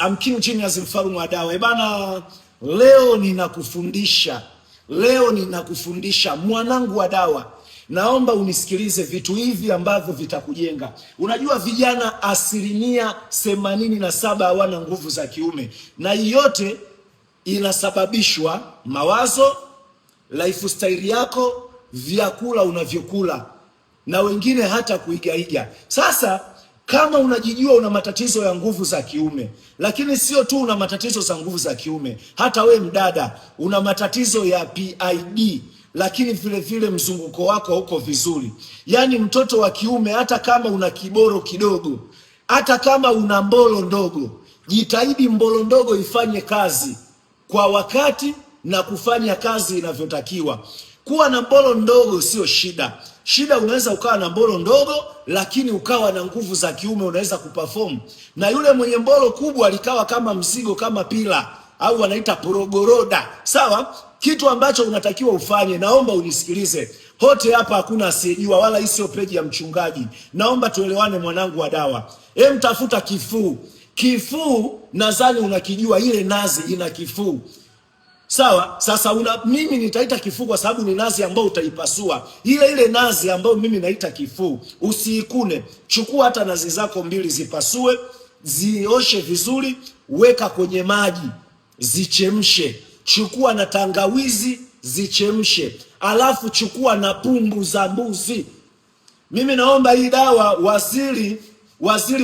I'm King Genius, mfalme wa dawa. Bana, leo ninakufundisha mwanangu wa dawa. Naomba unisikilize vitu hivi ambavyo vitakujenga. Unajua vijana 87% hawana nguvu za kiume, na yote inasababishwa mawazo, lifestyle yako, vyakula unavyokula, na wengine hata kuigaiga. Sasa kama unajijua una matatizo ya nguvu za kiume, lakini sio tu una matatizo za nguvu za kiume, hata we mdada una matatizo ya PID, lakini vile vile mzunguko wako uko vizuri. Yaani mtoto wa kiume, hata kama una kiboro kidogo, hata kama una mbolo ndogo, jitahidi mbolo ndogo ifanye kazi kwa wakati na kufanya kazi inavyotakiwa. Kuwa na mbolo ndogo sio shida. Shida unaweza ukawa na mbolo ndogo lakini ukawa na nguvu za kiume, unaweza kuperform. Na yule mwenye mbolo kubwa likawa kama mzigo, kama pila au wanaita porogoroda. Sawa? Kitu ambacho unatakiwa ufanye, naomba unisikilize. Hote hapa hakuna asiyejua, wala hii sio peji ya mchungaji. Naomba tuelewane mwanangu wa dawa. Tafuta kifuu. Kifuu nadhani unakijua, ile nazi ina kifuu. Sawa? Sasa mimi nitaita kifuu kwa sababu ni nazi ambayo utaipasua. Ile nazi ambayo mimi naita kifuu, usiikune. Chukua hata nazi zako mbili, zipasue, zioshe vizuri, weka kwenye maji, zichemshe. Chukua na tangawizi, zichemshe. Alafu chukua na pumbu za mbuzi. Mimi naomba hii dawa, waziri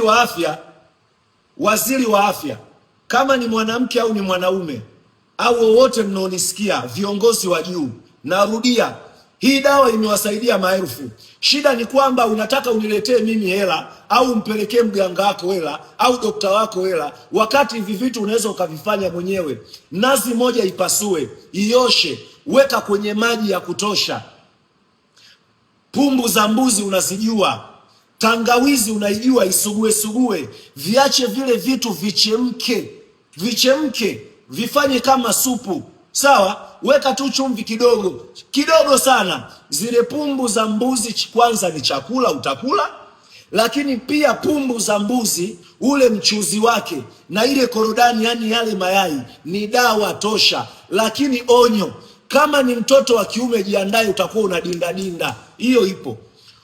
wa afya, kama ni mwanamke au ni mwanaume au wote mnaonisikia, viongozi wa juu, narudia, hii dawa imewasaidia maelfu. Shida ni kwamba unataka uniletee mimi hela au mpelekee mganga wako hela au dokta wako hela, wakati hivi vitu unaweza ukavifanya mwenyewe. Nazi moja ipasue, ioshe, weka kwenye maji ya kutosha. Pumbu za mbuzi unazijua, tangawizi unaijua, isugue. Viache vile vitu vichemke, vifanye kama supu. Sawa? Weka tu chumvi kidogo sana. Zile pumbu za mbuzi kwanza ni chakula utakula, lakini pia pumbu za mbuzi, ule mchuzi wake na ile korodani, yani yale mayai, ni dawa tosha. Lakini onyo, kama ni mtoto wa kiume, jiandae utakuwa unadinda. Hiyo ipo.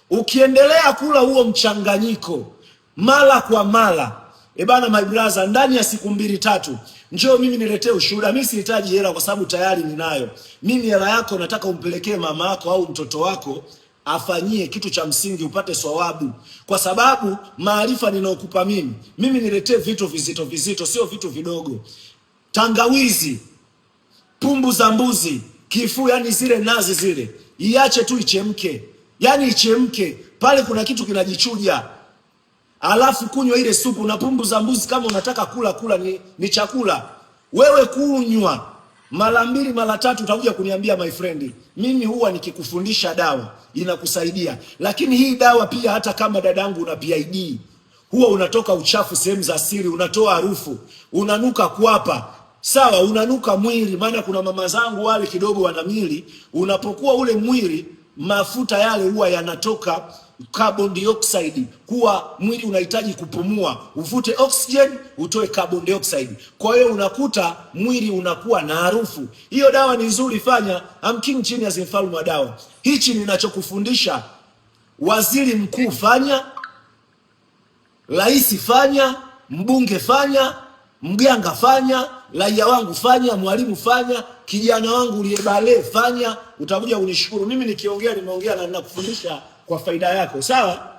Ukiendelea kula huo mchanganyiko mara kwa mara, bana my brother, ndani ya siku 2-3 njoo mimi niletee ushuhuda. Mimi sihitaji hela kwa sababu tayari ninayo. Mimi hela yako nataka umpelekee mama yako au mtoto wako afanyie kitu cha msingi, upate swawabu. Kwa sababu maarifa ninaokupa mimi niletee vitu vizito, sio vitu vidogo. Tangawizi, pumbu za mbuzi, kifuu, yani zile nazi zile, iache tu ichemke. Yani ichemke, pale kuna kitu kinajichuja. Alafu kunywa ile supu na pumbu za mbuzi. Kama unataka kula ni chakula. Wewe kunywa mara 2 mara 3 utakuja kuniambia my friend, mimi huwa nikikufundisha dawa inakusaidia. Lakini hii dawa pia, hata kama dadangu una PID, huwa unatoka uchafu sehemu za siri, unatoa harufu, unanuka kwapa. Sawa, unanuka mwili, maana kuna mama zangu wale kidogo wana mwili, unapokuwa ule mwili, mafuta yale huwa yanatoka carbon dioxide, kuwa mwili unahitaji kupumua, uvute oxygen, utoe carbon dioxide. Kwa hiyo unakuta mwili unakuwa na harufu. Hiyo dawa ni nzuri, fanya. I'm King Genius, mfalme wa dawa. Hichi ninachokufundisha, waziri mkuu fanya, rais fanya, mbunge fanya, mganga fanya, raia wangu fanya, mwalimu fanya, kijana wangu uliyebale fanya. Utakuja unishukuru. Mimi nikiongea nimeongea na ninakufundisha kwa faida yako. Sawa?